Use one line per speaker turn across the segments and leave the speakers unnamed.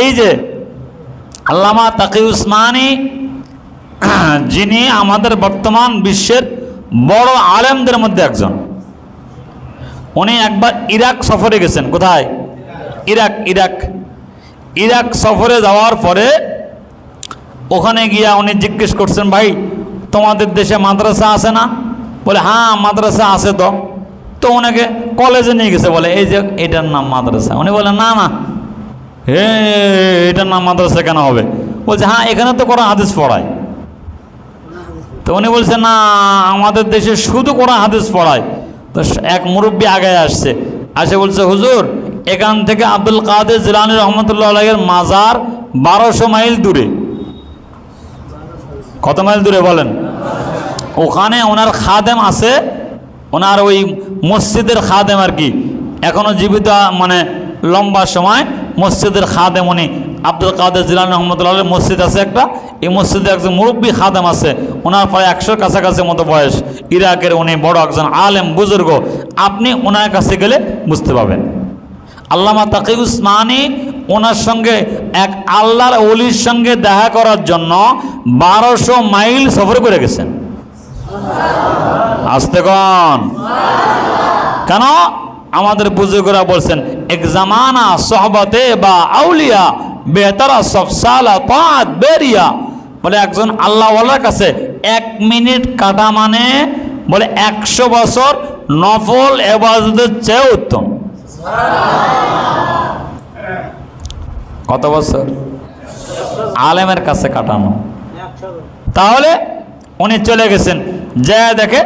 এই যে আল্লামা তাকি উসমানী, যিনি আমাদের বর্তমান বিশ্বের বড় আলেমদের মধ্যে একজন, উনি একবার ইরাক সফরে গেছেন। কোথায়? ইরাক সফরে যাওয়ার পরে ওখানে গিয়া উনি জিজ্ঞেস করছেন, ভাই তোমাদের দেশে মাদ্রাসা আছে না? বলে হ্যাঁ মাদ্রাসা আছে। তো ওনাকে কলেজে নিয়ে গেছে, বলে এই যে এটার নাম মাদ্রাসা। উনি বলে না না, এটার নাম মাদ্রাসা কেন হবে? বলছে হ্যাঁ এখানে তো কোরআন হাদিস পড়ায়। তো উনি বলছে না, আমাদের দেশে শুধু কোরআন হাদিস পড়ায়। তো এক মুরব্বী আগে আসছে, বলছে হুজুর এখান থেকে আব্দুল কাদের জিলানী রহমতুল্লাহ আলাইহির মাজার 1200 মাইল দূরে। কত মাইল দূরে বলেন? ওখানে ওনার খাদেম আছে, ওনার ওই মসজিদের খাদেম আর কি, এখনো জীবিত, মানে লম্বা সময় মসজিদের খাদেম উনি। আব্দুল কাদের জিলানী রহমতুল্লাহ আলাইহির মসজিদ আছে একটা, এই মসজিদে একজন মুরব্বী খাদেম আছে, ওনার প্রায় 100 কাছাকাছি মতো বয়স। ইরাকের উনি বড় একজন আলেম বুজুর্গ, আপনি ওনার কাছে গেলে বুঝতে পাবেন। আল্লামা তাকি উসমানী ওনার সঙ্গে এক আল্লাহর ওলির সঙ্গে দেখা করার জন্য 1200 মাইল সফর করে গেছেন। আসতে কন কেন? আমাদের বুজুর্গরা বলছেন এক জামানা সোহবতে বা আউলিয়া বেহতারা সফসালা তাআত বেরিয়া। বলে একজন আল্লাহওয়ালার কাছে 1 মিনিট কাটা মানে বলে 100 বছর নফল ইবাদতের চেয়ে উত্তম। কত বছর আলেমের কাছে কাটানো? তাহলে উনি চলে গেছেন, যা দেখে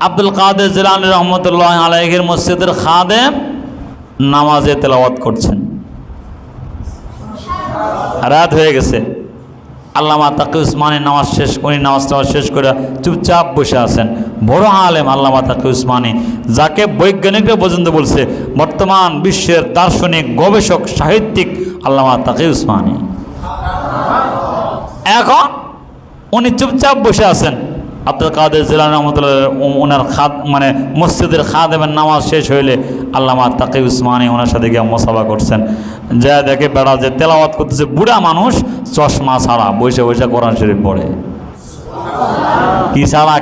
আব্দুল কাদের জিলানী রহমতুল্লাহ আলাইহির মসজিদের খাদেম নামাজে তেলাওয়াত করছেন। রাত হয়ে গেছে, আল্লামা তাকি উসমানী নামাজ শেষ করে চুপচাপ বসে আছেন। বড় আলেম আল্লামা তাকি উসমানী, যাকে বৈজ্ঞানিকরা পর্যন্ত বলছে বর্তমান বিশ্বের দার্শনিক, গবেষক, সাহিত্যিক আল্লামা তাকি উসমানী। এখন উনি চুপচাপ বসে আছেন। আব্দুল কাদের জিলানী রহমতুল্লাহ ওনার মানে মসজিদের খাদেমের নামাজ শেষ হইলে আল্লামা তাকি উসমানী ওনার সাথে গিয়ে মুসাফা করছেন। যা দেখে বেড়া যে তেলাওয়াত করতেছে, বুড়া মানুষ চশমা ছাড়া বসে বসে কোরআন শরীফ পড়ে। কি ছাড়া?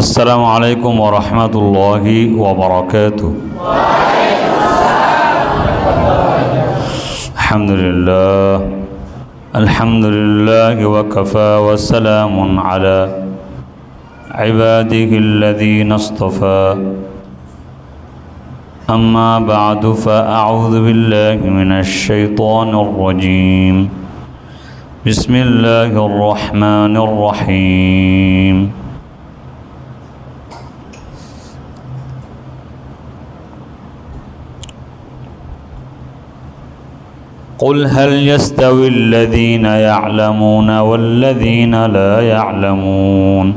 আসসালামু আলাইকুম ওয়া রাহমাতুল্লাহি ওয়া বারাকাতুহু। আলহামদুলিল্লাহ আলহামদুলিল্লাহি ওয়া কাফা ওয়া সালামুন আলা ইবাদিহিল্লাযীনা ইসতাফা। أما بعد فأعوذ بالله من الشيطان الرجيم. بسم الله الرحمن الرحيم. قل هل يستوي الذين يعلمون والذين لا يعلمون.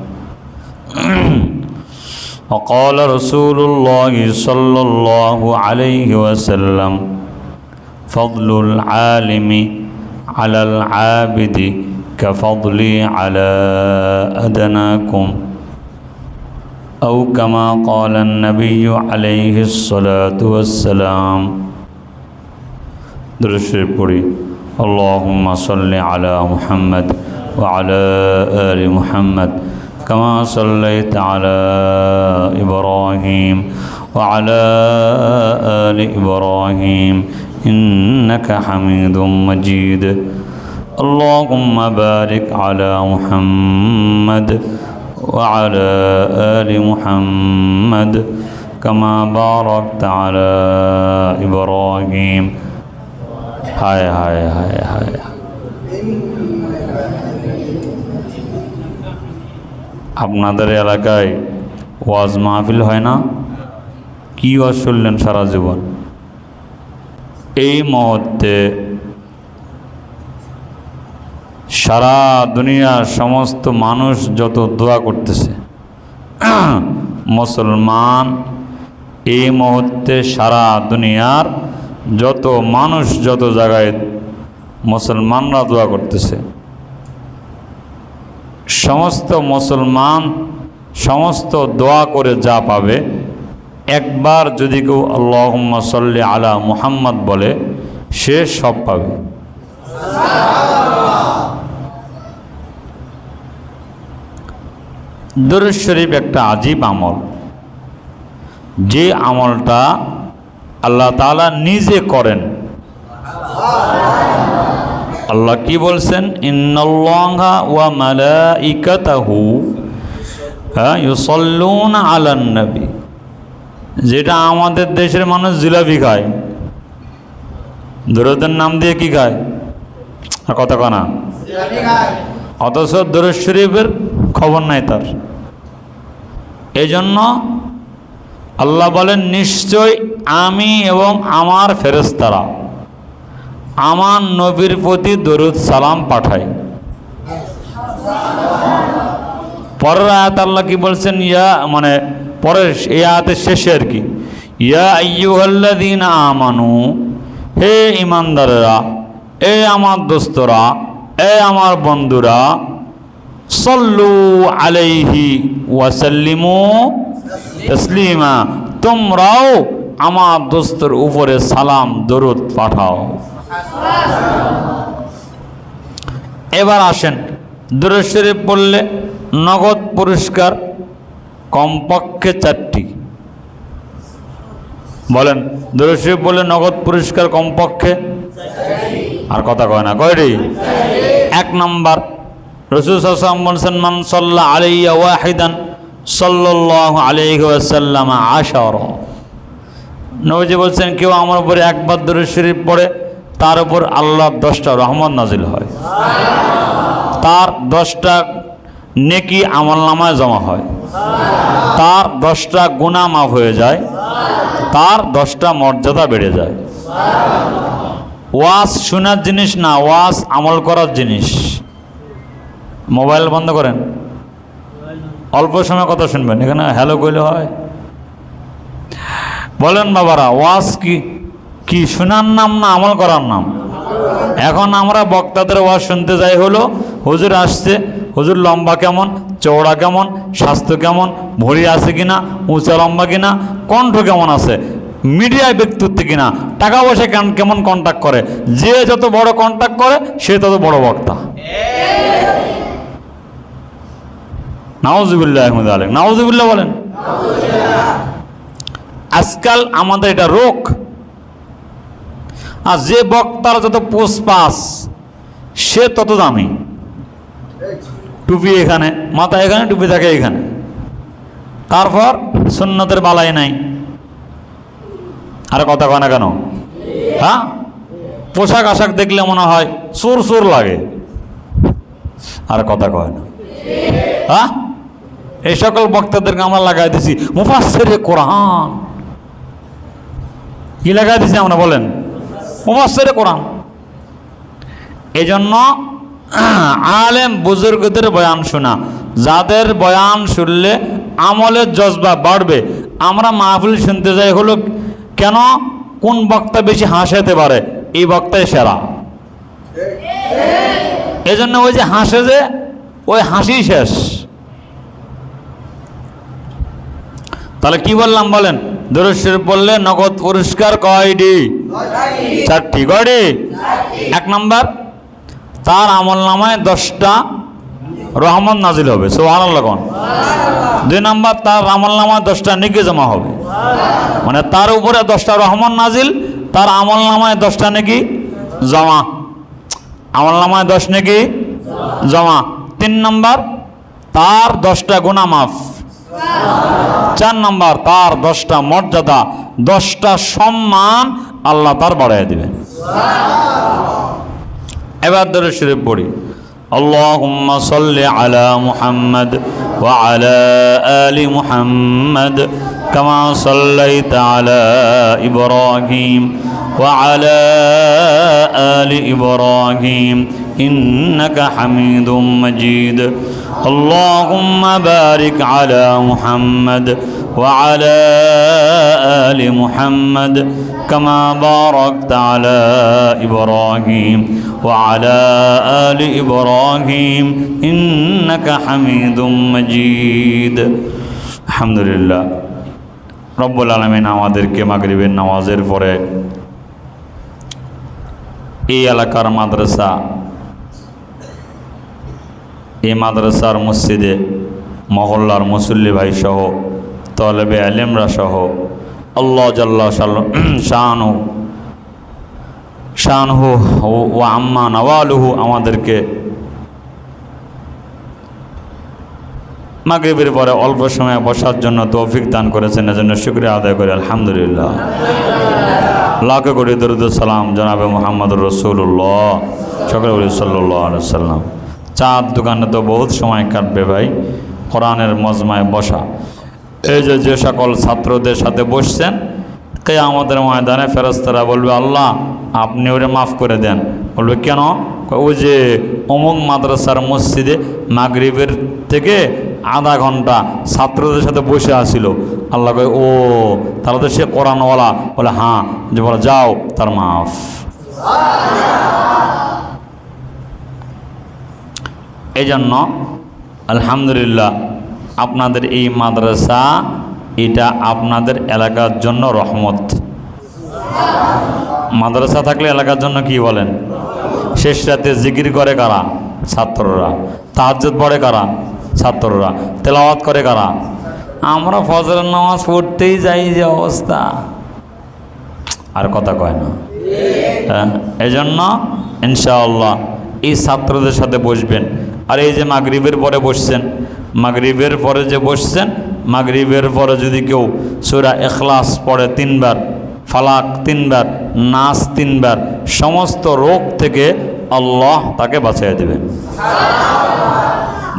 وقال رسول الله صلى الله عليه وسلم فضل العالم على العابد كفضلي على أدناكم أو كما قال النبي عليه الصلاة والسلام. درشد پڑھی اللهم صل على محمد وعلى آل محمد كما صليت على إبراهيم وعلى آل إبراهيم إنك حميد مجيد. اللهم بارك على محمد وعلى آل محمد كما باركت على إبراهيم. হায় হায় হায় হায়, আপনাদের এলাকায় ওয়াজ মাহফিল হয় না? কি ওয়াজ শুনলেন সারা জীবন? এই মুহূর্তে সারা দুনিয়ার সমস্ত মানুষ যত দোয়া করতেছে, মুসলমান এই মুহূর্তে সারা দুনিয়ার যত মানুষ যত জায়গায় মুসলমানরা দোয়া করতেছে, সমস্ত মুসলমান সমস্ত দোয়া করে যা পাবে, একবার যদি কেউ আল্লাহুম্মা সাল্লি আলা মুহাম্মদ বলে সে সব পাবে। দরুদ শরীফ একটা আজীব আমল, যে আমলটা আল্লাহ তাআলা নিজে করেন। আল্লাহ কি বলছেন? ইন্নাল্লাহা ওয়া মালাইকাতাহু ইউসাল্লুনা আলান নবী। যেটা আমাদের দেশের মানুষ জিলাপি খায়, দরুদের নাম দিয়ে কি খায়? কথা কনা, অথচ দরুদ শরীফের খবর নাই তার। এই জন্য আল্লাহ বলেন, নিশ্চয় আমি এবং আমার ফেরেশতারা আমার নবীর প্রতি দরুদ সালাম পাঠাই। পরের আয়াত আল্লাহ কি বলছেন? ইয়া মানে পরের এই আয়াতের শেষে আর কি, ইয়া আইয়ুহাল্লাযীনা আমানু, হে ইমানদারেরা, এ আমার দোস্তরা, এ আমার বন্ধুরা, সল্লু আলাইহি ওয়া সাল্লিমু তাসলিমা, তোমরাও আমার দোস্তের উপরে সালাম দরুদ পাঠাও। এবার আসেন, দরুদ শরীফ পড়লে নগদ পুরস্কার কমপক্ষে 4টি। বলেন, দরুদ শরীফ বললে নগদ পুরস্কার কমপক্ষে, আর কথা কয় না, কয়টি? 1 নম্বর, রাসূল সাল্লাল্লাহু আলাইহি ওয়াসাল্লাম বলেছেন, মান সাল্লা আলাইয়া ওয়াহিদান সাল্লাল্লাহু আলাইহি ওয়াসাল্লাম 10। নবীজি বলছেন, কেউ আমার উপরে একবার দরুদ শরীফ পড়ে, তার উপর আল্লাহর 10টা রহমত নাজিল হয়, তার 10টা নেকি আমলনামায় জমা হয়, তার 10টা গুনাহ মাফ হয়ে যায়, তার 10টা মর্যাদা বেড়ে যায়। ওয়াজ শোনার জিনিস না, ওয়াজ আমল করার জিনিস। মোবাইল বন্ধ করেন, অল্প সময় কথা শুনবেন, এখানে হ্যালো কইলে হয়? বলেন বাবারা, ওয়াজ কি কি শোনার নাম না আমল করার নাম? এখন আমরা বক্তাদের ওয়াজ শুনতে যাই হলো, হুজুর আসছে, হুজুর লম্বা কেমন, চওড়া কেমন, স্বাস্থ্য কেমন, ভরি আছে কিনা, উঁচা লম্বা কিনা, কণ্ঠ কেমন আছে, মিডিয়ায় ব্যক্তিত্ব কিনা, টাকা পয়সা কেমন কন্ট্যাক্ট করে, যে যত বড় কন্ট্যাক্ট করে সে তত বড় বক্তা। নাউজুবিল্লাহ, নাউজুবিল্লাহ বলেন। আজকাল আমাদের এটা রোগ। আর যে বক্তার যত পোষপাস সে তত দামি। টুপি এখানে, মাথা এখানে, টুপি থাকে এখানে, তারপর সুন্নতের বালাই নাই। আর কথা কয় না কেন? হ্যাঁ, পোশাক আশাক দেখলে মনে হয় চোর চোর লাগে। আর কথা কয় না। হ্যাঁ, এই সকল বক্তাদেরকে আমরা লাগাই দিছি মুফাসসিরে কোরআন। কি লাগাই দিছি আমরা বলেন? মুফাসসিরে কোরআন। এই জন্য আলেম বুজুর্গদের বয়ান শোনা, যাদের বয়ান শুনলে আমলের জজবা বাড়বে। আমরা মাহফিল শুনতে যাই হলো কেন? কোন বক্তা বেশি হাসাতে পারে, এই বক্তাই সেরা। এই জন্য ওই যে হাসে, যে ওই হাসি শেষ। তাহলে কি বললাম বলেন? দরুদ শরীফ বললে নগদ পুরস্কার কয়টি? 4টি। কয়টি? 1 নম্বর, তার আমল নামায় 10টা রহমত নাজিল হবে, সুবহানাল্লাহ। 2 নম্বর, তার আমল নামায় 10টা নেকি জমা হবে, মানে তার উপরে 10টা রহমত নাজিল, তার আমল নামায় 10টা নেকি জমা, আমল নামায় 10 নেকি জমা। 3 নম্বর, তার 10টা গুনাহ মাফ। 4 নম্বর, তার 10টা মর্যাদা, 10টা সম্মান আল্লাহ তার বাড়াইয়া দিবেন। এবার দরুদ শরীফ পড়ি। আল্লাহুম্মা সাল্লি আলা মুহাম্মাদ ওয়া আলা আলি মুহাম্মাদ কামা সাল্লাইতা আলা ইব্রাহিম ওয়া আলা আলি ইব্রাহিম ইন্নাকা হামিদুম মাজিদ। আল্লাহুম্মা বারিক আলা মুহাম্মাদ ওয়া আলা আলি মুহাম্মাদ কামা বারাকতা আলা ইব্রাহিম ওয়া আলা আলি ইব্রাহিম ইন্নাকা হামিদুম মাজিদ। আলহামদুলিল্লাহ, রব্বুল আলামিন আমাদেরকে মাগরিবের নামাজের পরে এই এলাকার মাদ্রাসা, এই মাদ্রাসার মসজিদে মহল্লার মুসল্লি ভাই সহ তলেবে আলেমরা সহ আল্লাহ জাল্লা শানহু ও আম্মা নওয়ালুহু আমাদেরকে মাগরিবের পরে অল্প সময় বসার জন্য তৌফিক দান করেছেন, এজন্য শুকরিয়া আদায় করি আলহামদুলিল্লাহ। লাখ কোটি দরুদ সালাম জনাবে মুহাম্মদুর রাসূলুল্লাহ সাল্লাল্লাহু আলাইহি ওয়াসাল্লাম। চাঁদ দোকানে তো বহুত সময় কাটবে ভাই, কোরআনের মজমায় বসা। এই যে সকল ছাত্রদের সাথে বসছেন, কিয়ামতের ময়দানে ফেরেশতারা বলবে আল্লাহ আপনি ওরে মাফ করে দেন। বলবে কেন? ওই যে অমুক মাদ্রাসার মসজিদে মাগরিবের থেকে আধা ঘন্টা ছাত্রদের সাথে বসে আসিল। আল্লাহ কয় ও তাহলে তো সে কোরআনওয়ালা। বলে হ্যাঁ, যে বলে যাও তার মাফ। এই জন্য আলহামদুলিল্লাহ আপনাদের এই মাদ্রাসা, এটা আপনাদের এলাকার জন্য রহমত। মাদ্রাসা থাকলে এলাকার জন্য কি বলেন? শেষ রাতে জিকির করে কারা? ছাত্ররা। তাহাজ্জুদ পড়ে কারা? ছাত্ররা। তেলাওয়াত করে কারা? আমরা ফজরের নামাজ পড়তেই যাই যে অবস্থা, আর কথা কয় না। হ্যাঁ, এই জন্য ইনশাআল্লাহ এই ছাত্রদের সাথে বসবেন। আর এই যে মাগরিবের পরে বসছেন, মাগরিবের পরে যে বসছেন, মাগরিবের পরে যদি কেউ সূরা ইখলাস পড়ে 3 বার, ফালাক 3 বার, নাস 3 বার, সমস্ত রোগ থেকে আল্লাহ তাকে বাঁচিয়ে দেবেন।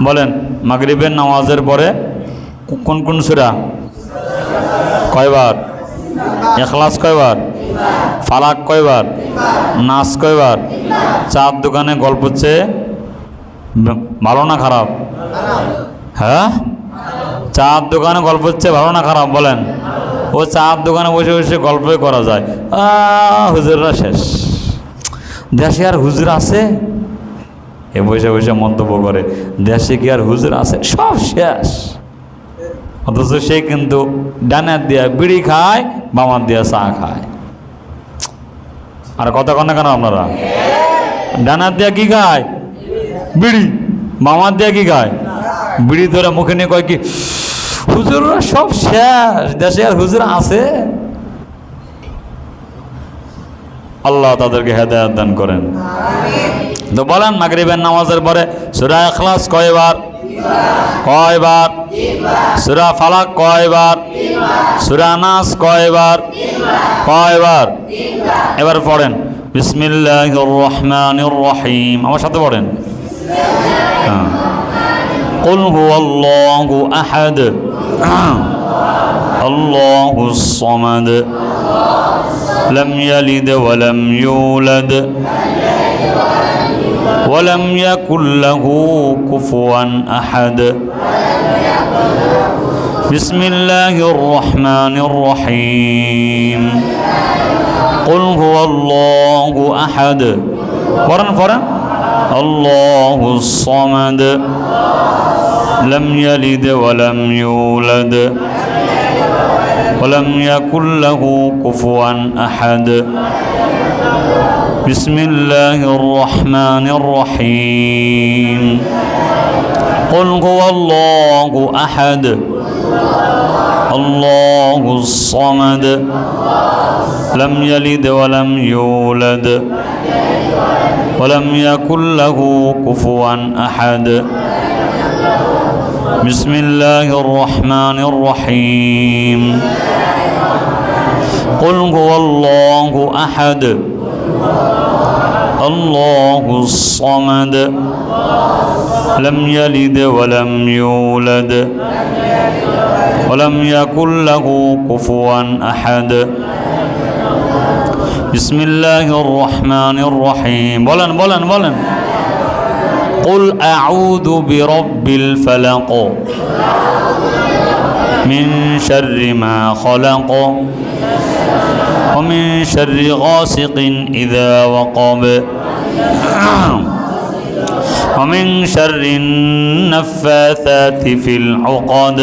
বলেন মাগরিবের নামাজের পরে কোন কোন সূরা? কয়বার? ইখলাস কয়বার? ফালাক কয়বার? নাস কয়বার? চাঁদ দোকানে গল্প হচ্ছে, ভালো না খারাপ? হ্যাঁ, চাঁদ দোকানে গল্প হচ্ছে, ভালো না খারাপ? বলেন। ও চাঁদ দোকানে বসে বসে গল্পই করা যায়। হুজুররা শেষ, দেশে আর হুজুর আছে? এ বসে বসে মন্তব্য করে দেশে কি আর হুজুর আছে? সব শেষ। অথচ সে কিন্তু ডানার দিয়া বিড়ি খায়, বামার দিয়া চা খায়। আর কথা কন না কেন আপনারা? ডানার দিয়া কি খায়? বিড়ি। বামার দিয়া কি খায়? বিড়ি ধরে মুখে নিয়ে কয় কি হুজুররা সব শেষ, দেশে আর হুজুর আছে? আল্লাহ তাদেরকে হেদায়েত দান করেন। তো বলেন মাগরিবের নামাজের পরে সূরা ইখলাস কয়বার? কয়বার? সূরা ফালাক কয়বার? সূরা নাস কয়বার? কয়বার? এবার পড়েন বিসমিল্লাহির রহমানির রহিম, আমার সাথে পড়েন। কুল হুয়াল্লাহু আহাদ আল্লাহুস সামাদ লাম ইয়ালিদ ওয়া লাম ইউলাদ ولم يكن له كفوا أحد بسم الله الرحمن الرحيم قل هو الله أحد فرن الله الصمد لم يلد ولم يولد ولم يكن له كفوا أحد بسم الله الرحمن الرحيم قل هو الله أحد الله الصمد لم يلد ولم يولد ولم يكن له كفوا أحد بسم الله الرحمن الرحيم قل هو الله أحد الله الصمد لم يلد ولم يولد ولم يكن له كفوا أحد بسم الله الرحمن الرحيم بولن قل أعوذ برب الفلق من شر ما خلق ومن شر غاسق إذا وقب ومن شر النفاثات في العقد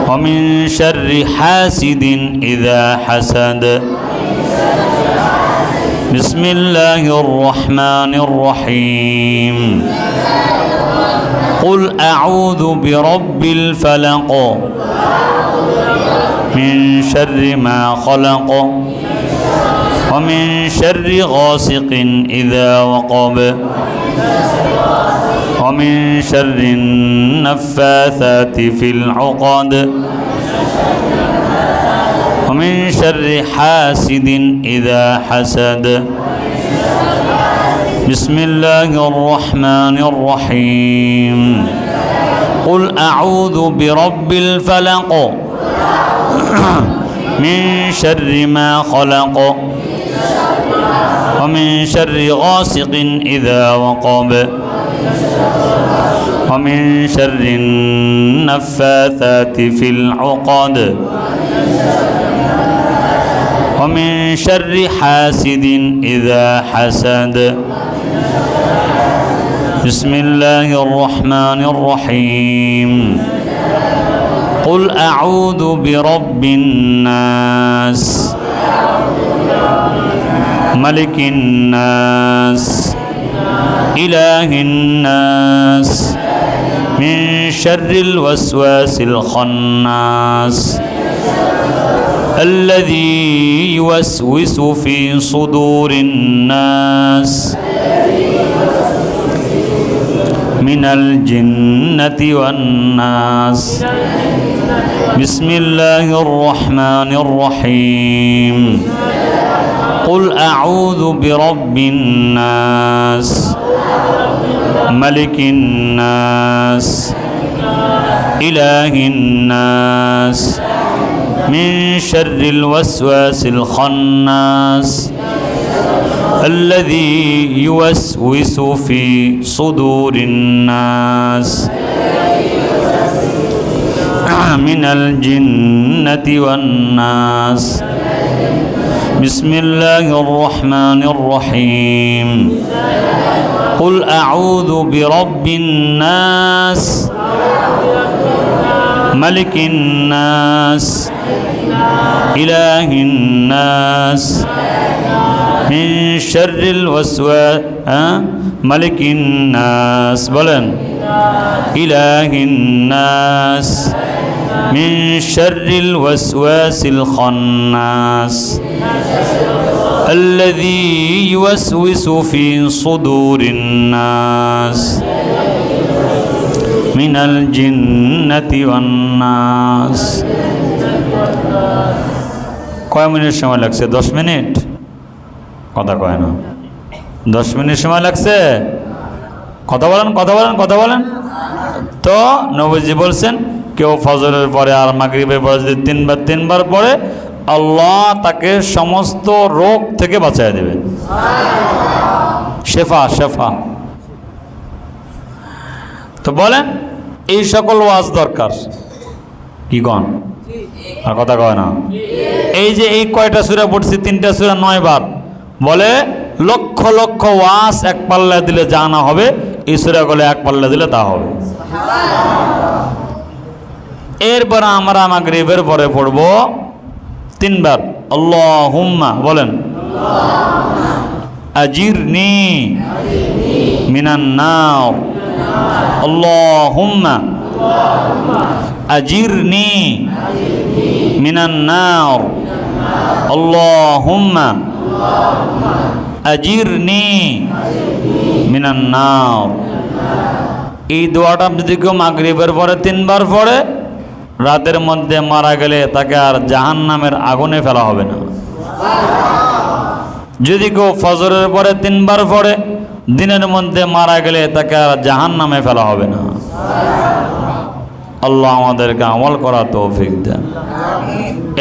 ومن شر حاسد إذا حسد بسم الله الرحمن الرحيم قل أعوذ برب الفلق من شر ما خلق ومن شر غاسق إذا وقب ومن شر النفاثات في العقد ومن شر حاسد إذا حسد بسم الله الرحمن الرحيم قل أعوذ برب الفلق من شر ما خلق ومن شر غاسق إذا وقب ومن شر النفاثات في العقد ومن شر حاسد إذا حسد بسم الله الرحمن الرحيم قل أعوذ برب الناس ملك الناس إله الناس من شر الوسواس الخناس الذي يوسوس في صدور الناس من الجنة والناس بسم الله الرحمن الرحيم قل أعوذ برب الناس ملك الناس إله الناس من شر الوسواس الخناس الذي يوسوس في صدور الناس من الجنة والناس بسم الله الرحمن الرحيم قل أعوذ برب الناس ملك الناس إله الناس من شر الوسواس ملك الناس بلن إله الناس من شر الوسواس الخناس الذي يوسوس في صدور الناس من الجنة والناس কয় মিনিট সময় লাগছে? 10 মিনিট? কথা কয় না। 10 মিনিট সময় লাগছে? কথা বলেন, কথা বলেন, কথা বলেন। তো নবীজি বলছেন কেউ ফজরের পরে আর মাগরিবের পরে যদি তিনবার পড়ে আল্লাহ তাকে সমস্ত রোগ থেকে বাঁচিয়ে দেবে। শেফা শেফা। তো বলেন এই সকল ওয়াজ দরকার কি গণ? আর কথা কয় না। এই যে এই কয়টা সূরা পড়ছি, 3টা সূরা 9 বার, বলে লক্ষ লক্ষ ওয়াজ এক পাল্লা দিলে যা না হবে এই সূরাগুলো এক পাল্লা দিলে তা হবে। এরপর আমরা মাগরিবের পরে পড়ব 3 বার আল্লাহুম্মা, বলেন আজিরনি মিনান নার, আল্লাহুম্মা আজিরনি মিনান নার, আল্লাহুম্মা আজিরনি মিনান নার। এই দোয়াটা যদি কেউ মাগরিবের পরে 3 বার পড়ে রাতের মধ্যে মারা গেলে তাকে আর জাহান্নামের আগুনে ফেলা হবে না। যদি কেউ ফজরের পরে 3 বার পড়ে দিনের মধ্যে মারা গেলে তাকে আর জাহান্নামে ফেলা হবে না। আল্লাহ আমাদেরকে আমল করা তৌফিক দেন।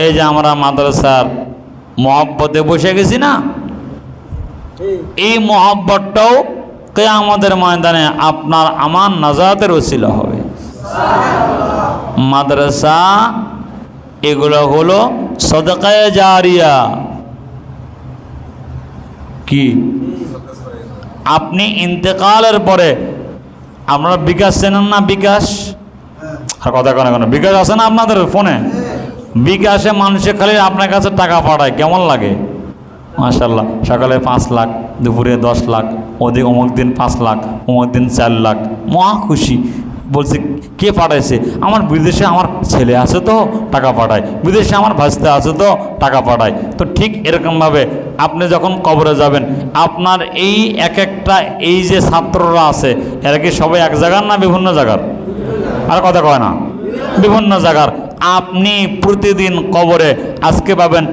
এই যে আমরা মাদ্রাসার মহব্বতে বসে গেছি না, এই মহব্বতটাও কিয়ামতের ময়দানে আপনার আমার নাজাতের ওসিলা হবে। মাদ্রাসা এগুলো হলো সদকায়ে জারিয়া। কি আপনি ইন্তেকালের পরে আপনারা বিকাশ চেনেন না? বিকাশ আর কথা কেন কেন বিকাশ আছে না আপনাদের ফোনে? বিকাশে মানুষে খালি আপনার কাছে টাকা পাঠায়, কেমন লাগে? মাশাআল্লাহ, সকালে 5 লাখ, দুপুরে 10 লাখ, ওদিকে অমুক দিন 5 লাখ, অমুক দিন 4 লাখ, মহা খুশি। বলছে কে পাঠাইছে? আমার বিদেশে আমার ছেলে আছে তো টাকা পাঠায়, বিদেশে আমার ভাস্তে আছে তো টাকা পাঠায়। তো ঠিক এরকমভাবে আপনি যখন কবরে যাবেন, আপনার এই এক একটা এই যে ছাত্ররা আছে, এরা কি সবাই এক জায়গার না বিভিন্ন জায়গার? আর কথা কয় না, বিভিন্ন জায়গার। আপনি প্রতিদিন কবরে আজকে পাবেন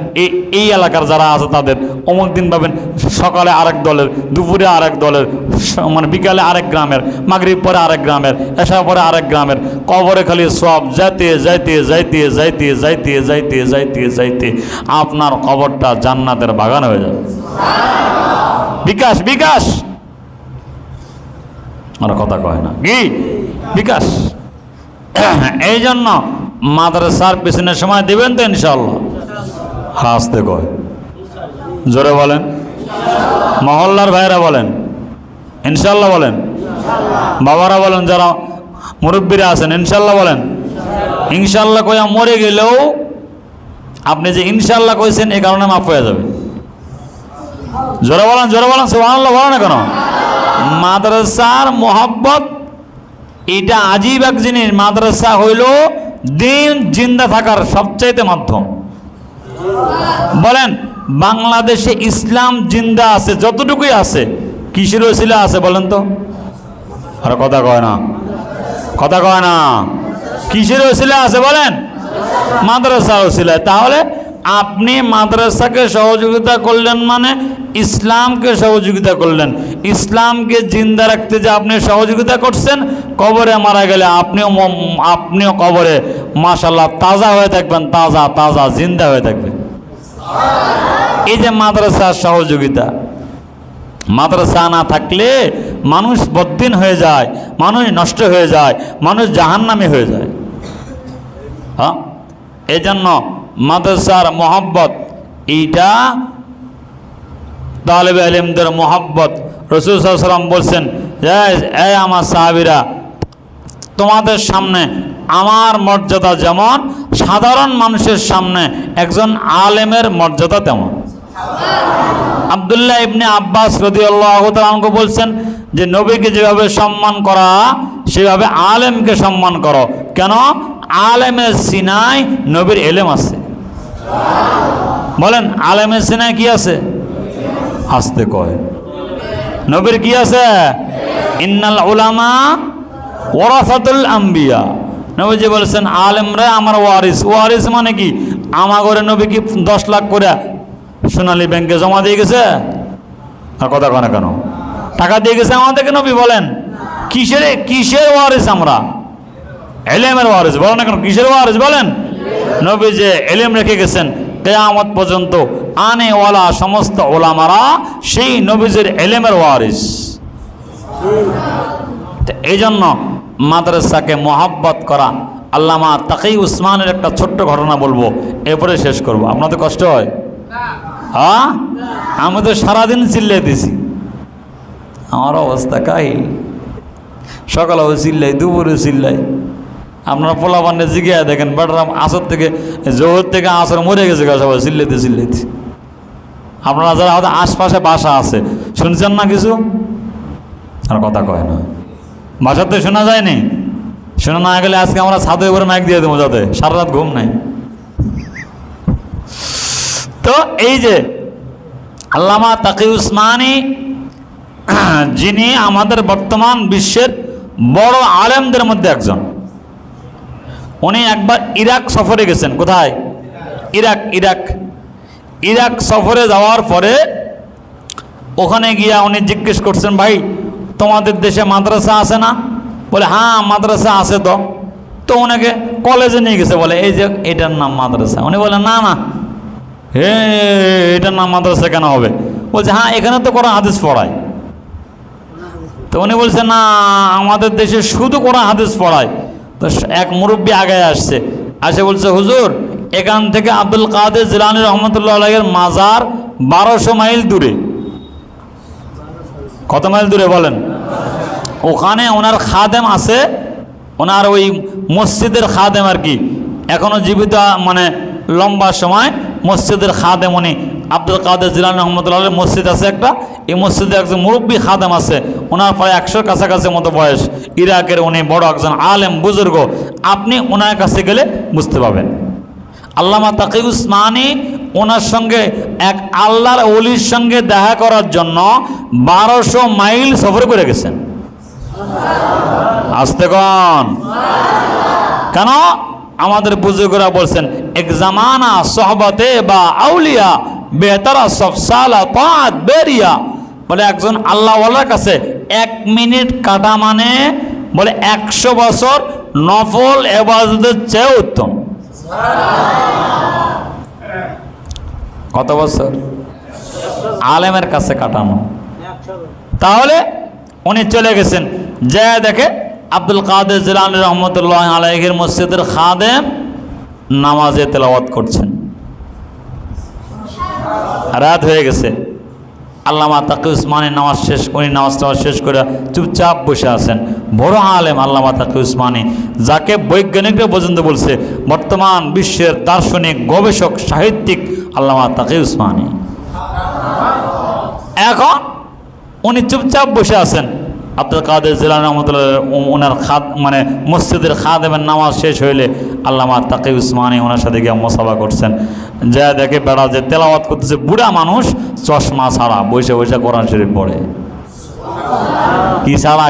এই এলাকার যারা আছে তাদের, অমুক দিন পাবেন সকালে আরেক দলের, দুপুরে আরেক দলের, মানে বিকালে আরেক গ্রামের, মাগরিব পরে আরেক গ্রামের, এশা পরে আরেক গ্রামের। কবরে খালি সব যাইতে যাইতে যাইতে যাইতে যাইতে যাইতে যাইতে যাইতে আপনার কবরটা জান্নাতের বাগান হয়ে যাবে। বিকাশ বিকাশ, আর কথা কয় না কি বিকাশ। এই জন্য মাদ্রাসার পিছনের সময় দিবেন তো ইনশাআল্লাহ? হাসতে কয়, জোরে বলেন। মহল্লার ভাইরা বলেন ইনশাআল্লাহ বলেন, বাবারা বলেন, যারা মুরব্বীরা আছেন ইনশাআল্লাহ বলেন। ইনশাআল্লাহ কইয়া মরে গেলেও আপনি যে ইনশাআল্লাহ কইছেন এই কারণে মাফ হয়ে যাবে। জোরে বলেন, জোরে বলেন, সুবহানাল্লাহ বলেন না কেন? মাদ্রাসার মোহাব্বত এটা আজীব এক জিনিস। মাদ্রাসা হইল দিন জিন্দা থাকার সবচাইতে মাধ্যম। বলেন বাংলাদেশে ইসলাম জিন্দা আছে যতটুকুই আছে, কিসের ওসিলা আছে বলেন তো? আর কথা কয় না, কথা কয় না। কিসের ওসিলা আছে বলেন? মাদ্রাসার ওসিলা। তাহলে আপনি মাদ্রাসাকে সহযোগিতা করলেন মানে ইসলামকে সহযোগিতা করলেন। ইসলামকে জিন্দা রাখতে যে আপনি সহযোগিতা করছেন, কবরে মারা গেলে আপনিও কবরে মাশাআল্লাহ তাজা হয়ে থাকবেন, তাজা তাজা জিন্দা হয়ে থাকবেন। এই যে মাদ্রাসার সহযোগিতা, মাদ্রাসা না থাকলে মানুষ বদ্দিন হয়ে যায়, মানুষ নষ্ট হয়ে যায়, মানুষ জাহান্নামী হয়ে যায়। হ্যাঁ, এই জন্য মাদ্রাসার মোহাব্বত এইটা তালেবে ইলমদের মোহাব্বত। রাসূল সাল্লাল্লাহু আলাইহি ওয়াসাল্লাম বলছেন, এই আমার সাহাবীরা, তোমাদের সামনে আমার মর্যাদা যেমন সাধারণ মানুষের সামনে একজন আলেমের মর্যাদা তেমন। আব্দুল্লাহ ইবনে আব্বাস রাদিয়াল্লাহু তাআলা আনহু বলছেন যে নবীকে যেভাবে সম্মান করা সেভাবে আলেমকে সম্মান করো। কেন? আলেমের সিনায় নবীর ইলম আছে। বলেন আলেমের সিনায় কি আছে? আসতে কয়, নবীর কি আছে? ইন্নাল উলামা ওয়ারাসাতুল আম্বিয়া। নবীজি বলেছেন আলেমরা আমার ওয়ারিস। ওয়ারিস মানে কি? আমার ঘরে নবী কি 10 লাখ করে সোনালী ব্যাংকে জমা দিয়ে গেছে? আর কথা কয় না কেন? টাকা দিয়ে গেছে আমাদেরকে নবী? বলেন কিসের ওয়ারিস আমরা? ইলমের ওয়ারিস। বলেন না কেন কিসের ওয়ারিস? বলেন নবী যে ইলম রেখে গেছেন, কিয়ামত পর্যন্ত আনে ওয়ালা সমস্ত ওলামারা সেই নবীজির ইলমের ওয়ারিস। এই জন্য মাদ্রাসাকে মোহাব্বত করা। আল্লামা তাকি উসমানের একটা ছোট্ট ঘটনা বলবো, এরপরে শেষ করব। আপনাদের কষ্ট হয়? হ্যাঁ, আমি তো সারাদিন চিল্লাই দিছি, আমার অবস্থা কাহিল। সকালেও চিল্লাই, দুপুরে চিল্লাই। আপনারা পোলা বান্ডে জিগিয়া দেখেন, বেটারাম আসর থেকে জোহর থেকে আসর মরে গেছে সবাই চিল্লাইতে চিল্লাইতে। আপনারা যারা হয়তো আশপাশে বাসা আছে শুনছেন না কিছু? আর কথা কয় না, বাসাতে শোনা যায়নি। শোনা না গেলে আজকে আমরা ছাদের উপরে মাইক দিয়ে দেবো, যাতে সারা রাত ঘুম নাই। তো এই যে আল্লামা তাকি উসমানী, যিনি আমাদের বর্তমান বিশ্বের বড় আলেমদের মধ্যে একজন, উনি একবার ইরাক সফরে গেছেন। কোথায়? ইরাক সফরে যাওয়ার পরে ওখানে গিয়া উনি জিজ্ঞেস করছেন, ভাই তোমাদের দেশে মাদ্রাসা আছে না? বলে হ্যাঁ মাদ্রাসা আছে। তো ওনাকে কলেজে নিয়ে গেছে, বলে এই যে এটার নাম মাদ্রাসা। উনি বলে না না, এটার নাম মাদ্রাসা কেন হবে? বলছে হ্যাঁ এখানে তো কোরআন হাদিস পড়ায়। তো উনি বলছে না, আমাদের দেশে শুধু কোরআন হাদিস পড়ায়। তো এক মুরব্বী আগে আসছে, বলছে হুজুর এখান থেকে আব্দুল কাদের জিলানী রহমতুল্লাহ আলাইহির মাজার 1200 মাইল দূরে। কত মাইল দূরে বলেন? ওখানে ওনার খাদেম আছে, ওনার ওই মসজিদের খাদেম আর কি, এখনো জীবিত, মানে লম্বা সময় মসজিদের খাদেম উনি আব্দুল কাদের জিলানী রহমতুল্লাহ মসজিদ আছে একটা, এই মসজিদে একজন মুরব্বী খাদেম আছে, ওনার প্রায় 100 কাছাকাছি মতো বয়স, ইরাকের উনি বড় একজন আলেম বুজুর্গ। আপনি ওনার কাছে গেলে বুঝতে পাবেন। আল্লামা তাকি উসমানী ওনার সঙ্গে এক আল্লাহর ওলির সঙ্গে দেখা করার জন্য 1200 মাইল সফর করে গেছেন। আসতে কন কেন? আমাদের বুজুর্গরা বলছেন এক জামানা সোহবতে বা আউলিয়া বেহতারা সফসালা তাআত বেরিয়া, বলে একজন আল্লাহওয়ালার কাছে 1 মিনিট কাটা মানে বলে 100 বছর নফল ইবাদতের চেয়ে উত্তম। কত বছর আলেমের কাছে কাটানো? তাহলে উনি চলে গেছেন, যে দেখে আব্দুল কাদের জিলানী রহমতুল্লাহ আলাইহির মসজিদের খাদেম নামাজে তেলাওয়াত করছেন। রাত হয়ে গেছে, আল্লামা তাকি উসমানী নামাজ শেষ করে চুপচাপ বসে আছেন। বড় আলেম আল্লামা তাকি উসমানী, যাকে বৈজ্ঞানিকরা পর্যন্ত বলছে বর্তমান বিশ্বের দার্শনিক গবেষক সাহিত্যিক আল্লামা তাকি উসমানী। এখন উনি চুপচাপ বসে আছেন। আব্দুল কাদের জিলানী রহমতুল্লাহ ওনার মানে মসজিদের খাদেমের নামাজ শেষ হইলে আল্লামা তাকি উসমানী ওনার সাথে গিয়ে মোসাফা করছেন। যা দেখে বেড়া যে তেলাওয়াত করতেছে, বুড়া মানুষ চশমা ছাড়া বসে বসে কোরআন শরীফ পড়ে। কি ছাড়া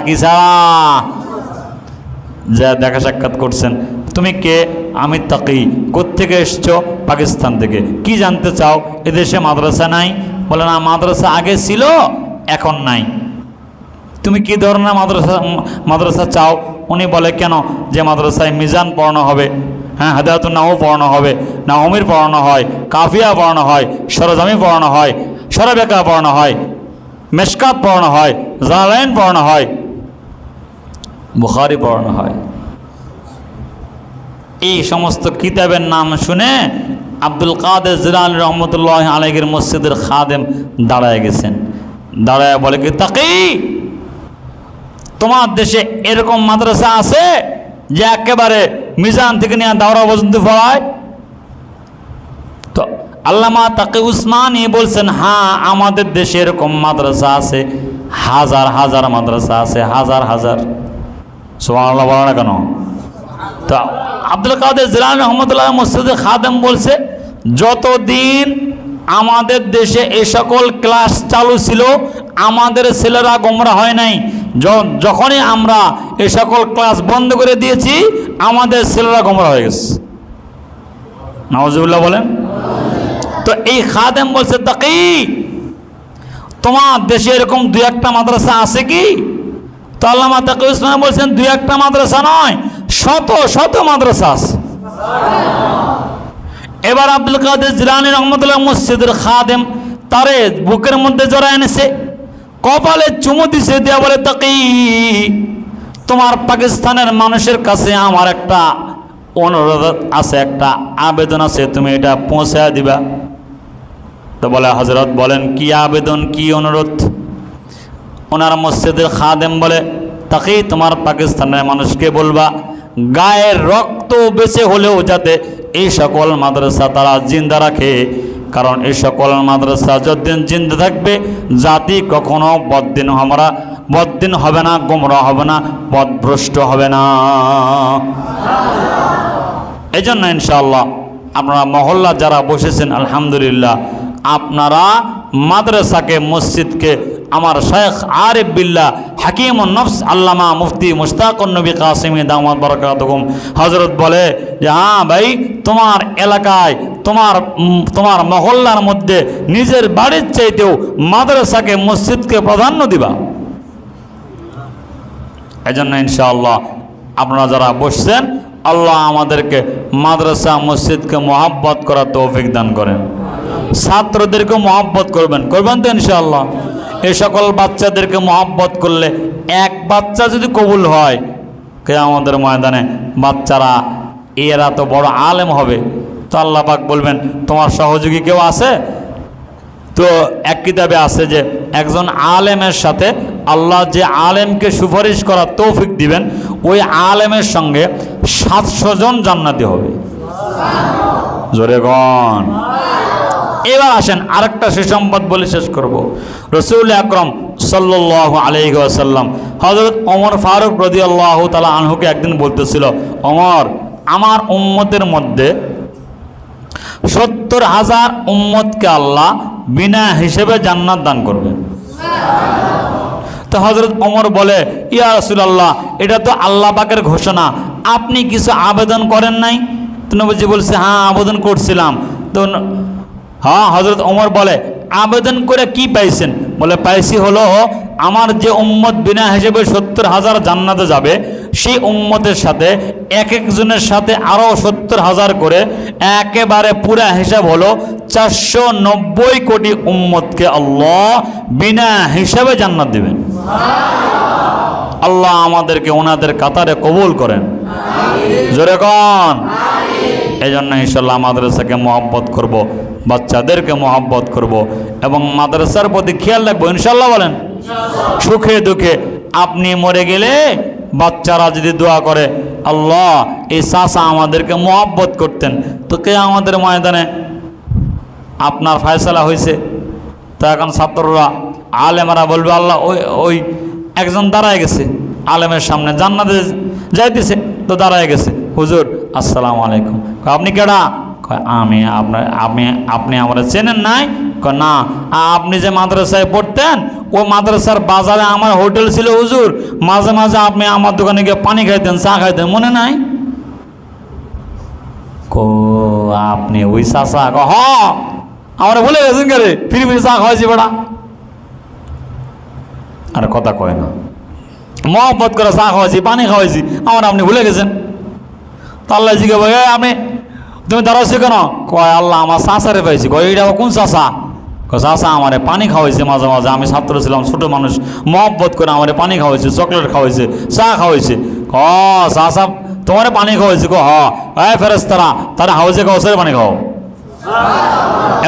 যা দেখা সাক্ষাৎ করছেন। তুমি কে? আমি তাকি। কোত্থেকে এসছো? পাকিস্তান থেকে। কি জানতে চাও? এদেশে মাদ্রাসা নাই? বলে না, মাদ্রাসা আগে ছিল এখন নাই। তুমি কি ধরনের মাদ্রাসা চাও? উনি বলে কেন? যে মাদ্রাসায় মিজান পড়ানো হবে, হ্যাঁ, হাদায়াতুন নাও পড়ানো হবে, নাওমির পড়ানো হয়, কাফিয়া পড়ানো হয়, সরজামি পড়ানো হয়, সরবেকা পড়ানো হয়, মেশকাত পড়ানো হয়, জালালাইন পড়ানো হয়, বুখারী পড়ানো হয়। এই সমস্ত কিতাবের নাম শুনে আব্দুল কাদের জিলানী রহমতুল্লাহ আলাইহির মসজিদের খাদেম দাঁড়ায় গেছেন। দাঁড়ায় বলে কি, তাকি তোমার দেশে এরকম মাদ্রাসা আছে যে একেবারে মিজান থেকে নিয়ে দাওরা পর্যন্ত পড়ায়? তো আল্লামা তাকি উসমানী বলছেন, হ্যাঁ, আমাদের দেশে এরকম মাদ্রাসা আছে, হাজার হাজার মাদ্রাসা আছে, হাজার হাজার। সুবহানাল্লাহ বলা না কেন? তো আব্দুল কাদের জিলানী রহমতুল্লাহ মসজিদের খাদেম বলছে, যতদিন আমাদের দেশে এই সকল ক্লাস চালু ছিল আমাদের ছেলেরা গোমরা হয় নাই। যখনই আমরা এই সকল ক্লাস বন্ধ করে দিয়েছি আমাদের ছেলেরা গোমরা হয়ে গেছে। নাউজুবিল্লাহ বলেন। তো এই খাদেম বলছে, তাকি তোমার দেশে এরকম 2-1টা মাদ্রাসা আছে কি? তো আল্লামা তাকি উসমানী বলছেন, 2-1টা মাদ্রাসা নয়, শত শত মাদ্রাসা আছে। এবার আব্দুল কাদের জিলানী রহমতুল্লাহ মসজিদের খাদেম তারে বুকের মধ্যে জড়ায় এনেছে, কপালে চুমু দিছে, দিয়া বলে, তাকি তোমার পাকিস্তানের মানুষের কাছে আমার একটা অনুরোধ আছে, একটা আবেদন আছে, তুমি এটা পৌঁছায় দিবা। তো বলে, হযরত বলেন, কি আবেদন, কি অনুরোধ? ওনার মসজিদের খাদেম বলে, তাকি তোমার পাকিস্তানের মানুষকে বলবা গায়ের রক্ত বেঁচে হলেও যাতে এই সকল মাদ্রাসা তারা জিন্দা রাখে, কারণ এই সকল মাদ্রাসা যতদিন জিন্দা থাকবে জাতি কখনো বদ্দিন হবে না, গোমরা হবে না, পথভ্রষ্ট হবে না। এই জন্য ইনশাআল্লাহ আপনারা মহল্লা যারা বসেছেন, আলহামদুলিল্লাহ, আপনারা মাদ্রাসাকে, মসজিদকে আমার শেখ আরিফ বিল্লাহ হাকিমুন নফস আল্লামা মুফতি মুশতাকুন নবী কাসিমি দামাত বারাকাতুহুম হযরত বলে যে, হ্যাঁ ভাই, তোমার এলাকায় তোমার মহল্লার মধ্যে নিজের বাড়ির চাইতেও মাদ্রাসাকে, মসজিদকে প্রাধান্য দিবা। এজন্য ইনশাআল্লাহ আপনারা যারা বসছেন, আল্লাহ আমাদেরকে মাদ্রাসা মসজিদকে মহব্বত করার তৌফিক দান করেন। ছাত্রদেরকে মহব্বত করবেন তো ইনশাআল্লাহ। এই সকল বাচ্চাদেরকে মহব্বত করলে, এক বাচ্চা যদি কবুল হয় কিয়ামতের ময়দানে, বাচ্চারা এরা তো বড় আলেম হবে। তো আল্লাহ পাক বলবেন, তোমার সহযোগী কেউ আছে? তো এক কিতাবে আছে যে একজন আলেমের সাথে আল্লাহ যে আলেমকে সুপারিশ করার তৌফিক দিবেন, ওই আলেমের সঙ্গে 700 জন জান্নাতি হবে। জোরে গণ। এবার আসেন আরেকটা সুসংবাদ বলে শেষ করব। রাসূল আকরাম সাল্লাল্লাহু আলাইহি ওয়াসাল্লাম হযরত ওমর ফারুক রাদিয়াল্লাহু তাআলা আনহুকে একদিন বলতেছিল, ওমর, আমার উম্মতের মধ্যে 70,000 উম্মতকে আল্লাহ বিনা হিসেবে জান্নাত দান করবেন। তো হযরত ওমর বলে, ইয়া রাসূলুল্লাহ, এটা তো আল্লাহ পাকের ঘোষণা, আপনি কিছু আবেদন করেন নাই? তো নবীজি বলছে, হ্যাঁ আবেদন করছিলাম। তো হ্যাঁ, হযরত ওমর বলে, আবেদন করে কি পাইছেন? বলে, পাইছি হলো আমার যে উম্মত বিনা হিসেবে 70,000 জান্নাতে যাবে, সেই উম্মতের সাথে এক একজনের সাথে আরও 70,000 করে একেবারে পুরা হিসাব হলো 490 কোটি উম্মতকে আল্লাহ বিনা হিসাবে জান্নাত দিবেন। আল্লাহ আমাদেরকে ওনাদের কাতারে কবুল করেন, জোরে কন। এই জন্য ইনশাল্লাহ মাদ্রাসাকে মহব্বত করব, বাচ্চাদেরকে মহব্বত করব এবং মাদ্রাসার প্রতি খেয়াল রাখবো ইনশাল্লাহ। বলেন, সুখে দুঃখে আপনি মরে গেলে বাচ্চারা যদি দোয়া করে, আল্লাহ এই চাচা আমাদেরকে মহব্বত করতেন, তো কে আমাদের ময়দানে আপনার ফয়সালা হয়েছে। তো এখন ছাত্ররা আলেমরা বলবে, আল্লাহ ওই একজন দাঁড়ায় গেছে আলেমের সামনে, জান্নাতে যাইতেছে, তো দাঁড়ায় গেছে, হুজুর আসসালামু আলাইকুম। আপনি কেডা? আমি আপনি আমরা চেনেন নাই? না, আপনি যে মাদ্রাসায় পড়তেন ও মাদ্রাসার বাজারে আমার হোটেল ছিল হুজুর, মাঝে মাঝে আপনি আমার দোকানে গিয়ে পানি খাইতেন, চা খাইতেন, মনে নাই? আপনি ওই চাচা? আমরা ভুলে গেছেন কে রে, ফিরি ফিরি চা খাওয়াইছি বেড়া। আর কথা কয় না, মহব্বত করে চা খাওয়াইছি, পানি খাওয়াইছি, আমার আপনি ভুলে গেছেন। তো আল্লাহ জিজ্ঞে ভাই, আমি তুমি দাঁড়াচ্ছি কেন? কয়, আল্লাহ আমার চাচারে পাইছি। কয়, এইটা কোন চাচা? চাচা আমারে পানি খাওয়াইছে মাঝে মাঝে, আমি ছাত্র ছিলাম, ছোটো মানুষ, মহব্বত করে আমারে পানি খাওয়াইছে, চকলেট খাওয়াইছে, চা খাওয়াইছে। চাচা তোমারে পানি খাওয়াইছে? ফেরেশতারা তারা হাউজে কাউসারে পানি খাও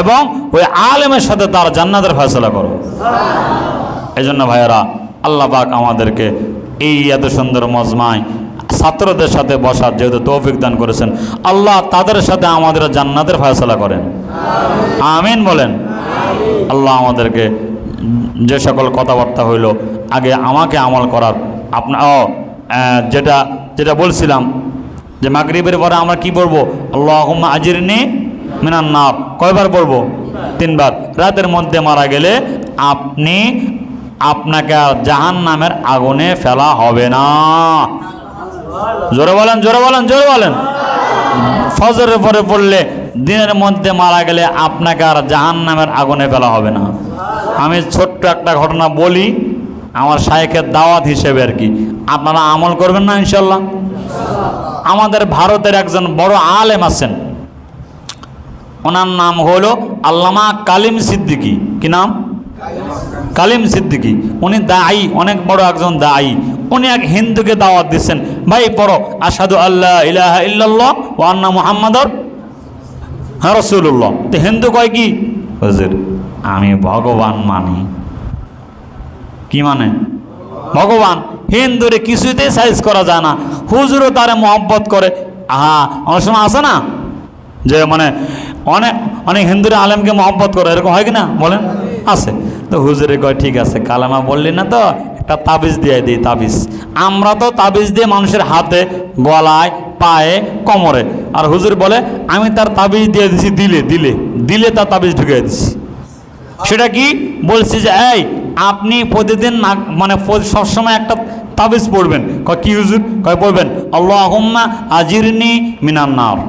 এবং ওই আলেমের সাথে তার জান্নাতের ফয়সালা করো। এই জন্য ভাইয়েরা, আল্লাহ পাক আমাদেরকে এই এত সুন্দর মজমায় ছাত্রদের সাথে বসার যেহেতু তৌফিক দান করেছেন, আল্লাহ তাদের সাথে আমাদের জান্নাতের ফয়সালা করেন, আমিন বলেন। আল্লাহ আমাদেরকে যে সকল কথাবার্তা হইল আগে আমাকে আমল করার, আপনার যেটা যেটা বলছিলাম যে মাগরিবের পরে আমরা কি পড়বো? আল্লাহুম্মা আজিরনি মিনান নার। কয়বার পড়বো? 3 বার। রাতের মধ্যে মারা গেলে আপনাকে আর জাহান্নামের আগুনে ফেলা হবে না। জোরে বলেন, জোরে বলেন, জোরে বলেন। ফজরের পরে পড়লে দিনের মধ্যে মারা গেলে আপনাকে আর জাহান্নামের আগুনে ফেলা হবে না। আমি ছোট্ট একটা ঘটনা বলি, আমার শায়েখের দাওয়াত হিসেবে আর কি, আপনারা আমল করবেন না ইনশাল্লাহ। আমাদের ভারতের একজন বড় আলেম আছেন, ওনার নাম হলো আল্লামা কালিম সিদ্দিকী। কি নাম? কালিম সিদ্দিকী। উনি দায়ী, অনেক বড় একজন দায়ী। উনি এক হিন্দুকে দাওয়াত দিচ্ছেন, ভাই পড়ো আশহাদু আল্লা ইলাহা ইল্লাল্লাহ ওয়া আন্না মুহাম্মাদুর রাসূলুল্লাহ। তো হিন্দু কয় কি? হুজুর আমি ভগবান মানি। কি মানে? ভগবান। হিন্দুরে কিছুতেই সাইজ করা যায় না, হুজুরও তারে মহব্বত করে। অনেক সময় আছে না যে মানে অনেক অনেক হিন্দুরা আলেমকে মহব্বত করে, এরকম হয় কি না বলেন? আছে। তো হুজুরে কয়, ঠিক আছে কালেমা বললি না তো একটা তাবিজ দিয়ে দিই। তাবিজ, আমরা তো তাবিজ দিয়ে মানুষের হাতে, গলায়, পায়ে, কোমরে। আর হুজুর বলে আমি তার তাবিজ দিয়ে দিছি দিলে দিলে দিলে তার তাবিজ ঢুকিয়ে দিচ্ছি। সেটা কি বলছি যে এই আপনি প্রতিদিন মানে সবসময় একটা তাবিজ পড়বেন। কয় কি হুজুর? কয় পড়বেন আল্লাহুম্মা আজিরনি মিনান নার।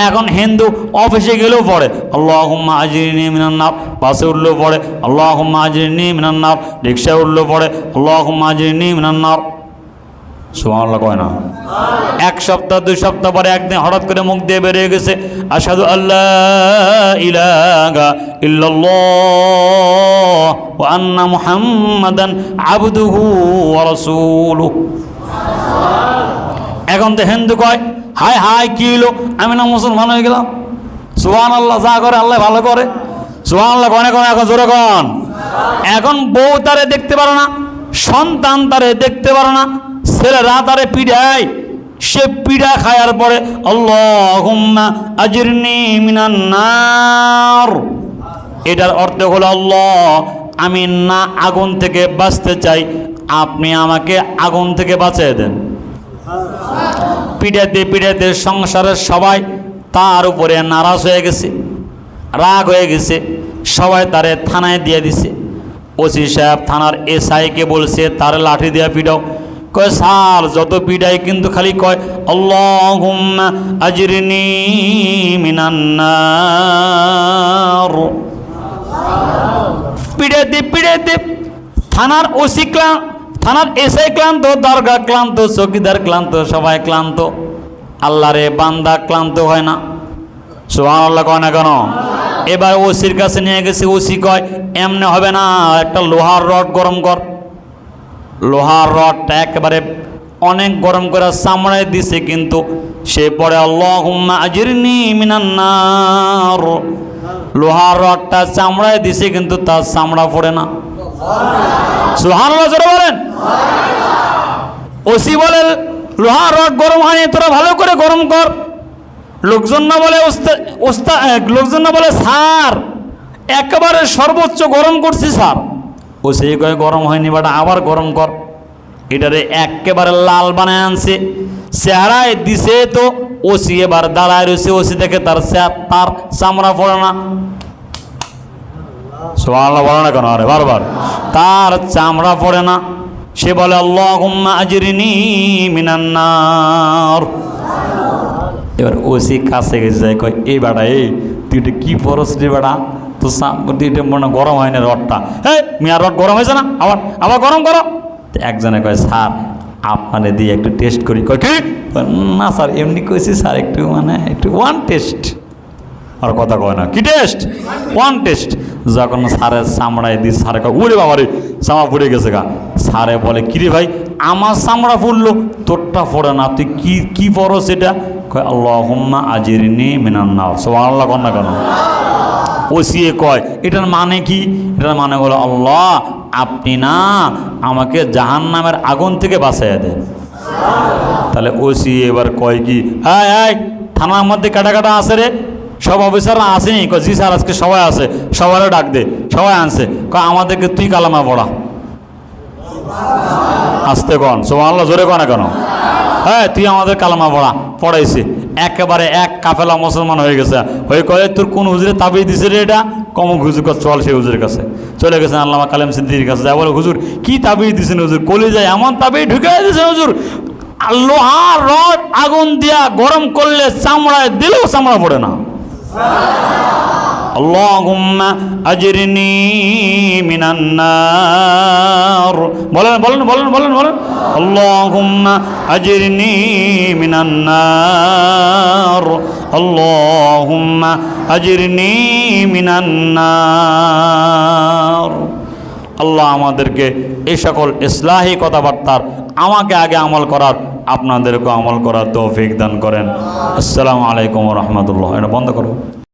এখন হিন্দু অফিসে গেলেও পড়ে আল্লাহুম্মা আজিরনি মিনান নার, বাসে উঠলেও পড়ে আল্লাহুম্মা আজিরনি মিনান নার, রিক্সায় উঠলেও পড়ে আল্লাহুম্মা আজিরনি মিনান নার। সুবহানাল্লাহ কয় না? 1 সপ্তাহ 2 সপ্তাহ পরে একদিন হঠাৎ করে মুখ দিয়ে বেরিয়ে গেছে আশহাদু আল্লা ইলাহা ইল্লাল্লাহ ওয়া আন্না মুহাম্মাদান আবদুহু ওয়া রাসূলুহু। এখন তো হিন্দু কয় হায় হায় কি হলো, আমি না মুসলমান হয়ে গেলাম। সুবহানাল্লাহ, যা করে আল্লাহ ভালো করে। সুবহানাল্লাহ কনে কনে এখন জোরে কন। এখন বউ তারে দেখতে পারে না, সন্তান তারে দেখতে পারে না, ছেলেরা তারে পিড়ায়, সে পিঠা খায়ার পরে আল্লাহুম্মা আজরিনি মিনান নার, এটার অর্থ হলো আল্লাহ আমি না আগুন থেকে বাঁচতে চাই, আপনি আমাকে আগুন থেকে বাঁচিয়ে দেন। পিঠাতে পিঠাতে সংসারের সবাই তার উপরে নারাজ হয়ে গেছে, রাগ হয়ে গেছে, সবাই তারে থানায় দিয়ে দিছে। ওসি সাহেব থানার এসআইকে বলছে তার লাঠি দিয়ে পিটাও। কয় স্যার যত পিটাই কিন্তু খালি কয় আল্লাহুম্মা আজরিনি মিনান নার। পিটাইতে পিটাইতে থানার ওসি ক্লান্ত, থানার এসআই ক্লান্ত, দরগা ক্লান্ত, চৌকিদার ক্লান্ত, সবাই ক্লান্ত। আল্লাহরে বান্দা ক্লান্ত হয় না, সুবহানাল্লাহ কয় না কেন? এবার ওসির কাছে নিয়ে গেছে। ওসি কয় এমনি হবে না, একটা লোহার রড গরম কর। লোহার রডটা একেবারে অনেক গরম করে চামড়ায় দিছে, কিন্তু সে পরে আল্লাহুম্মা আজরিনি মিনান নার, লোহার রডটা চামড়ায় দিছে কিন্তু তার চামড়া পড়ে না। সুবহানাল্লাহ জোরে বলেন। ওসি বলে লোহার রড গরম হয়নি, তোরা ভালো করে গরম কর। লোকজন না বলে লোকজন না বলে স্যার একেবারে সর্বোচ্চ গরম করছি স্যার। ওসি কয় গরম হয়নি বাট আবার গরম কর। এটারে একেবারে লাল বানায় আনছে, চেহারায় দিছে তো ওসি এবার দাঁড়ায় রয়েছে। ওসি দেখে তার চামড়া পড়ে না। সুবহানাল্লাহ বলে না কেন? আরে বারবার তার চামড়া পড়ে না। সে বলে আল্লাহুম্মা আজরিনি মিনান নার। এবার ওসি কাছে গেছে, কয় এই বেটা এই তুই এটা কী পরস রে বেটা, তো এটা মনে গরম হয় না রডটা। হ্যাঁ মিয়া রড গরম হয়েছে না, আবার আবার গরম করো। একজনে কয় স্যার আপনারে দিয়ে একটু টেস্ট করি। কয় কি? না স্যার এমনি কইছি স্যার, একটু মানে একটু ওয়ান টেস্ট। আর কথা কয় না, কি টেস্ট? One test. যখন স্যারের চামড়ায় দিস, স্যারে কয় উড়ে বাবারে চামড়া পুড়ে গেছে গা। স্যারে বলে কিরে ভাই আমার চামড়া পুড়লো, তোরটা পড়ে না, তুই কি কি পড়স এটা? কয় আল্লাহুম্মা আজরিনি মিনান নার। সুবহানাল্লাহ কন না কেন? ওসিয়ে কয় এটার মানে কি? এটার মানে হলো আল্লাহ আপনি না আমাকে জাহান্নামের আগুন থেকে বাঁচাইয়া দেন। তাহলে ওসি এবার কয় কি, হ্যাঁ হ্যাঁ থানার মধ্যে কাটা কাটা আছে রে, সব অফিসাররা আসেনি? কয় জি স্যার আজকে সবাই আছে। সবারও ডাক দে। সবাই আনছে। কয় আমাদেরকে তুই কালামা পড়া। আসতে কন, সুবহানাল্লাহ জোরে কন না কেন? হ্যাঁ তুই আমাদের কালামা পড়া। পড়াইছে, একেবারে এক কাফেলা মুসলমান হয়ে গেছে। হয়ে কয়ে তোর কোন হুজুরে তাবিজ দিছে রে এটা? কম হুজুর কাছে চল। সেই হুজুরের কাছে চলে গেছেন আল্লামা কালেম সিদ্দিকীর কাছে। যা বলে হুজুর কি তাবিজ দিছেন হুজুর? কলি যায় এমন তাবিজ ঢুকে দিয়েছেন হুজুর, লোহার রড আগুন দিয়া গরম করলে চামড়ায় দিলেও চামড়া পড়ে না। আল্লাহুম্মা আজরিনি মিনান নার। বলেন বলেন বলেন বলেন বলেন আল্লাহুম্মা আজরিনি মিনান নার, আল্লাহুম্মা আজরিনি মিনান নার। আল্লাহ আমাদেরকে এই সকল ইসলাহি কথাবার্তার আমাকে আগে আমল করার, আপনাদেরকে আমল করার তৌফিক দান করেন। আসসালামু আলাইকুম ওয়া রাহমাতুল্লাহ। এটা বন্ধ করো।